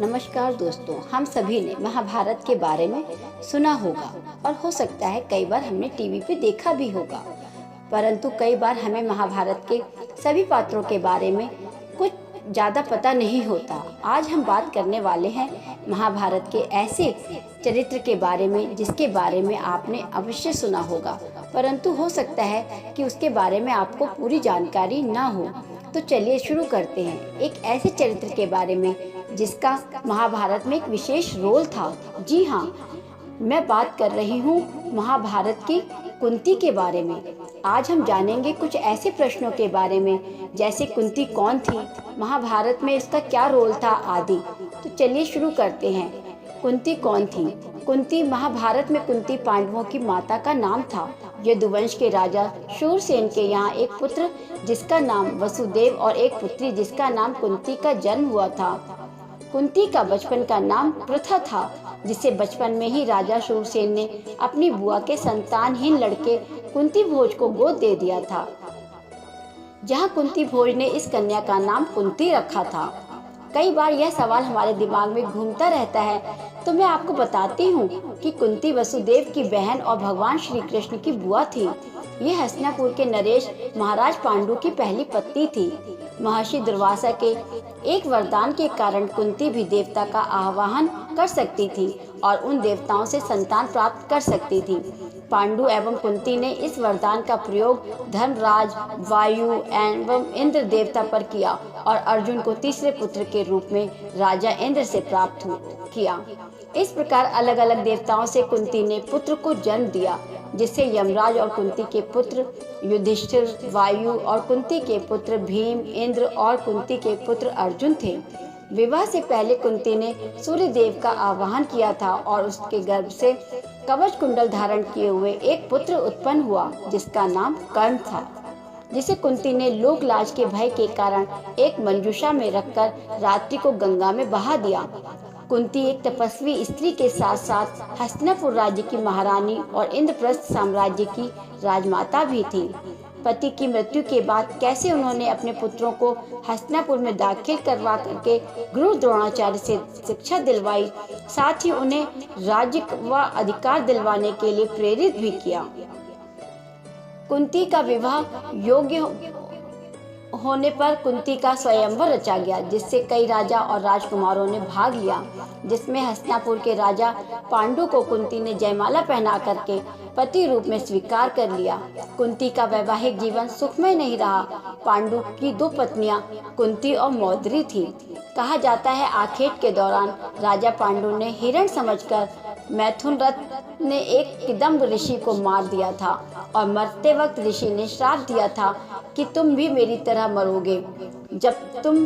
नमस्कार दोस्तों, हम सभी ने महाभारत के बारे में सुना होगा और हो सकता है कई बार हमने टीवी पे देखा भी होगा, परंतु कई बार हमें महाभारत के सभी पात्रों के बारे में कुछ ज़्यादा पता नहीं होता। आज हम बात करने वाले हैं महाभारत के ऐसे चरित्र के बारे में जिसके बारे में आपने अवश्य सुना होगा, परंतु हो सकता है कि उसके बारे में आपको पूरी जानकारी ना हो। तो चलिए शुरू करते हैं एक ऐसे चरित्र के बारे में जिसका महाभारत में एक विशेष रोल था। जी हाँ, मैं बात कर रही हूँ महाभारत की कुंती के बारे में। आज हम जानेंगे कुछ ऐसे प्रश्नों के बारे में, जैसे कुंती कौन थी, महाभारत में इसका क्या रोल था आदि। तो चलिए शुरू करते हैं। कुंती कौन थी? कुंती महाभारत में कुंती पांडवों की माता का नाम था। यदुवंश के राजा शूरसेन के यहाँ एक पुत्र जिसका नाम वसुदेव और एक पुत्री जिसका नाम कुंती का जन्म हुआ था। कुंती का बचपन का नाम पृथा था, जिसे बचपन में ही राजा शूरसेन ने अपनी बुआ के संतानहीन लड़के कुंती भोज को गोद दे दिया था। जहाँ कुंती भोज ने इस कन्या का नाम कुंती रखा था। कई बार यह सवाल हमारे दिमाग में घूमता रहता है, तो मैं आपको बताती हूँ कि कुंती वसुदेव की बहन और भगवान श्री कृष्ण की बुआ थी। यह हस्तिनापुर के नरेश महाराज पांडु की पहली पत्नी थी। महर्षि दुर्वासा के एक वरदान के कारण कुंती भी देवता का आवाहन कर सकती थी और उन देवताओं से संतान प्राप्त कर सकती थी। पांडु एवं कुंती ने इस वरदान का प्रयोग धर्मराज, वायु एवं इंद्र देवता पर किया और अर्जुन को तीसरे पुत्र के रूप में राजा इंद्र से प्राप्त किया। इस प्रकार अलग अलग देवताओं से कुंती ने पुत्र को जन्म दिया, जिससे यमराज और कुंती के पुत्र युधिष्ठिर, वायु और कुंती के पुत्र भीम, इंद्र और कुंती के पुत्र अर्जुन थे। विवाह से पहले कुंती ने सूर्य देव का आवाहन किया था और उसके गर्भ से कवच कुंडल धारण किए हुए एक पुत्र उत्पन्न हुआ जिसका नाम कर्ण था, जिसे कुंती ने लोकलाज के भय के कारण एक मंजूषा में रखकर रात्रि को गंगा में बहा दिया। कुंती एक तपस्वी स्त्री के साथ साथ हस्तिनापुर राज्य की महारानी और इंद्रप्रस्थ साम्राज्य की राजमाता भी थी। पति की मृत्यु के बाद कैसे उन्होंने अपने पुत्रों को हस्तिनापुर में दाखिल करवा करके गुरु द्रोणाचार्य से शिक्षा दिलवाई, साथ ही उन्हें राज्य व अधिकार दिलवाने के लिए प्रेरित भी किया। कुंती का विवाह योग्य होने पर कुंती का स्वयंवर रचा गया, जिससे कई राजा और राजकुमारों ने भाग लिया, जिसमें हस्तिनापुर के राजा पांडु को कुंती ने जयमाला पहना करके पति रूप में स्वीकार कर लिया। कुंती का वैवाहिक जीवन सुखमय नहीं रहा। पांडु की दो पत्नियां कुंती और मौद्री थी। कहा जाता है आखेट के दौरान राजा पांडु ने हिरण समझकर मैथुन रथ ने एक किदम्ब ऋषि को मार दिया था और मरते वक्त ऋषि ने श्राप दिया था कि तुम भी मेरी तरह मरोगे जब तुम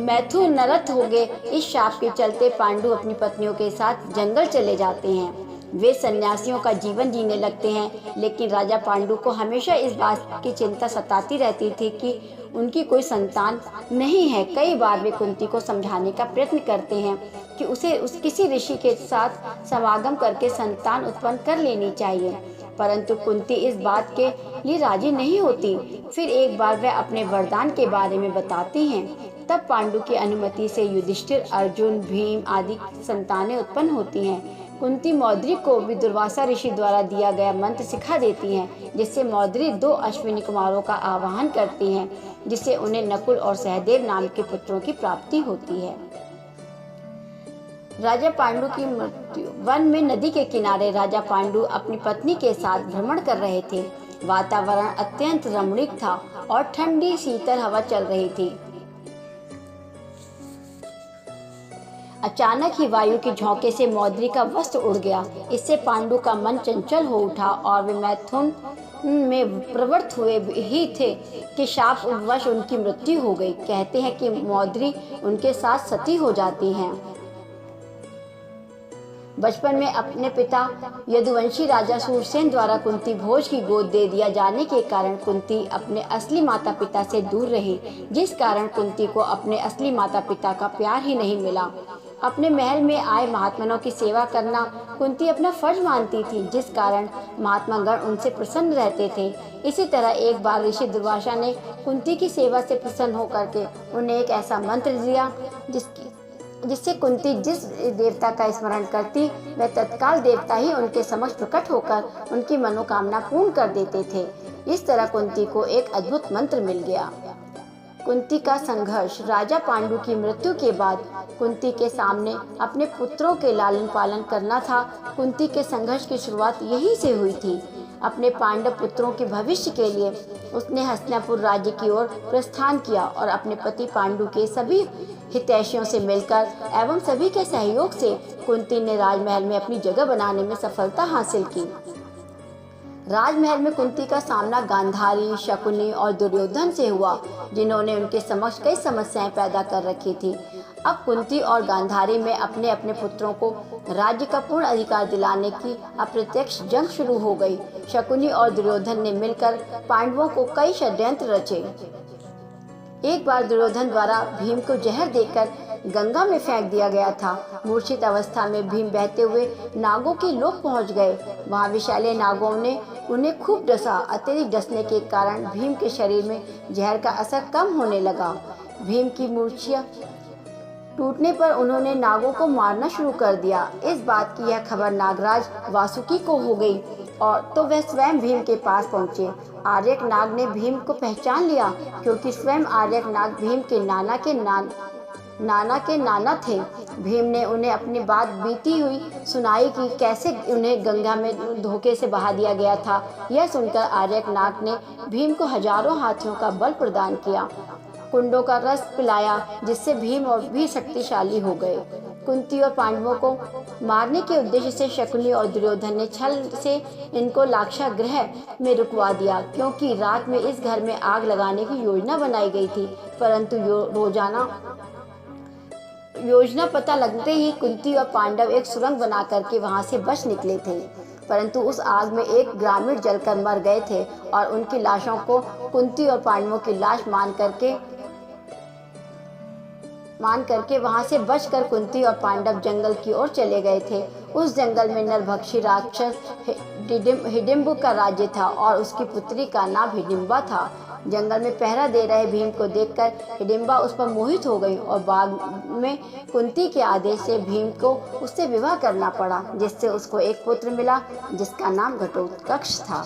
मैथुन नरथ होगे। इस शाप के चलते पांडु अपनी पत्नियों के साथ जंगल चले जाते हैं। वे सन्यासियों का जीवन जीने लगते हैं, लेकिन राजा पांडु को हमेशा इस बात की चिंता सताती रहती थी कि उनकी कोई संतान नहीं है। कई बार वे कुंती को समझाने का प्रयत्न करते हैं कि उसे किसी ऋषि के साथ समागम करके संतान उत्पन्न कर लेनी चाहिए, परंतु कुंती इस बात के लिए राजी नहीं होती। फिर एक बार वह अपने वरदान के बारे में बताती हैं। तब पांडु की अनुमति से युधिष्ठिर, अर्जुन, भीम आदि संतानें उत्पन्न होती हैं। कुंती मौद्री को भी दुर्वासा ऋषि द्वारा दिया गया मंत्र सिखा देती हैं, जिससे मौद्री दो अश्विनी कुमारों का आवाहन करती हैं, जिससे उन्हें नकुल और सहदेव नाम के पुत्रों की प्राप्ति होती है। राजा पांडु की मृत्यु। वन में नदी के किनारे राजा पांडु अपनी पत्नी के साथ भ्रमण कर रहे थे। वातावरण अत्यंत रमणीक था और ठंडी शीतल हवा चल रही थी। अचानक ही वायु के झोंके से मौद्री का वस्त्र उड़ गया। इससे पांडु का मन चंचल हो उठा और वे मैथुन में प्रवृत्त हुए ही थे कि शापवश उनकी मृत्यु हो गई। कहते हैं कि मौद्री उनके साथ सती हो जाती हैं। बचपन में अपने पिता यदुवंशी राजा शूरसेन द्वारा कुंती भोज की गोद दे दिया जाने के कारण कुंती अपने असली माता पिता से दूर रही, जिस कारण कुंती को अपने असली माता पिता का प्यार ही नहीं मिला। अपने महल में आए महात्माओं की सेवा करना कुंती अपना फर्ज मानती थी, जिस कारण महात्मागण उनसे प्रसन्न रहते थे। इसी तरह एक बार ऋषि दुर्वासा ने कुंती की सेवा से प्रसन्न होकर के उन्हें एक ऐसा मंत्र दिया जिससे कुंती जिस देवता का स्मरण करती वह तत्काल देवता ही उनके समक्ष प्रकट होकर उनकी मनोकामना पूर्ण कर देते थे। इस तरह कुंती को एक अद्भुत मंत्र मिल गया। कुंती का संघर्ष। राजा पांडु की मृत्यु के बाद कुंती के सामने अपने पुत्रों के लालन पालन करना था। कुंती के संघर्ष की शुरुआत यहीं से हुई थी। अपने पांडव पुत्रों के भविष्य के लिए उसने हस्तिनापुर राज्य की ओर प्रस्थान किया और अपने पति पांडु के सभी हितैषियों से मिलकर एवं सभी के सहयोग से कुंती ने राजमहल में अपनी जगह बनाने में सफलता हासिल की। राजमहल में कुंती का सामना गांधारी, शकुनी और दुर्योधन से हुआ, जिन्होंने उनके समक्ष कई समस्याएं पैदा कर रखी थी। अब कुंती और गांधारी में अपने अपने पुत्रों को राज्य का पूर्ण अधिकार दिलाने की अप्रत्यक्ष जंग शुरू हो गई। शकुनी और दुर्योधन ने मिलकर पांडवों को कई षड्यंत्र रचे। एक बार दुर्योधन द्वारा भीम को जहर देकर गंगा में फेंक दिया गया था। मूर्छित अवस्था में भीम बहते हुए नागों के लोक पहुंच गए। वहां विषैले नागों ने उन्हें खूब डसा। अत्यधिक डसने के कारण भीम के शरीर में जहर का असर कम होने लगा। भीम की मूर्छा टूटने पर उन्होंने नागों को मारना शुरू कर दिया। इस बात की यह खबर नागराज वासुकी को हो गई और तो वह स्वयं भीम के पास पहुंचे। आर्यक नाग ने भीम को पहचान लिया, क्योंकि स्वयं आर्यक नाग भीम के नाना के नाना थे। भीम ने उन्हें अपनी बात बीती हुई सुनाई कि कैसे उन्हें गंगा में धोखे से बहा दिया गया था। यह सुनकर आर्यक नाग ने भीम को हजारों हाथियों का बल प्रदान किया, कुंडों का रस पिलाया, जिससे भीम और भी शक्तिशाली हो गए। कुंती और पांडवों को मारने के उद्देश्य से शकुनी और दुर्योधन ने छल से इनको लाक्षागृह में रुकवा दिया, क्योंकि रात में इस घर में आग लगाने की योजना बनाई गई थी। परंतु योजना पता लगते ही कुंती और पांडव एक सुरंग बना करके वहां से बच निकले थे। परंतु उस आग में एक ग्रामीण जलकर मर गए थे और उनकी लाशों को कुंती और पांडवों की लाश मान करके वहां से बचकर कुंती और पांडव जंगल की ओर चले गए थे। उस जंगल में नरभक्षी राक्षस हिडिंब का राज्य था और उसकी पुत्री का नाम हिडिंबा था। जंगल में पहरा दे रहे भीम को देखकर हिडिंबा उस पर मोहित हो गई और बाद में कुंती के आदेश से भीम को उससे विवाह करना पड़ा, जिससे उसको एक पुत्र मिला जिसका नाम घटोत्कच था।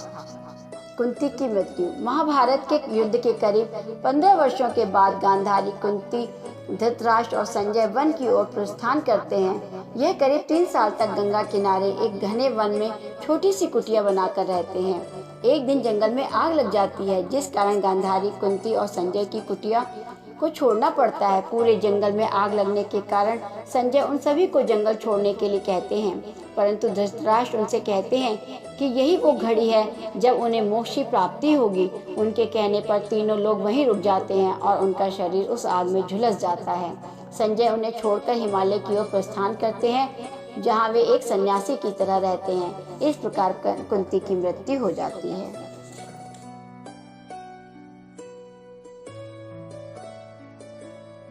कुंती की मृत्यु। महाभारत के युद्ध के करीब 15 वर्षों के बाद गांधारी, कुंती, धृतराष्ट्र और संजय वन की ओर प्रस्थान करते हैं। यह करीब 3 साल तक गंगा किनारे एक घने वन में छोटी सी कुटिया बनाकर रहते हैं। एक दिन जंगल में आग लग जाती है, जिस कारण गांधारी, कुंती और संजय की कुटिया को छोड़ना पड़ता है। पूरे जंगल में आग लगने के कारण संजय उन सभी को जंगल छोड़ने के लिए कहते हैं, परंतु धृतराष्ट्र उनसे कहते हैं कि यही वो घड़ी है जब उन्हें मोक्ष की प्राप्ति होगी। उनके कहने पर तीनों लोग वहीं रुक जाते हैं और उनका शरीर उस आग में झुलस जाता है। संजय उन्हें छोड़कर हिमालय की ओर प्रस्थान करते हैं, जहाँ वे एक सन्यासी की तरह रहते हैं। इस प्रकार कुंती की मृत्यु हो जाती है।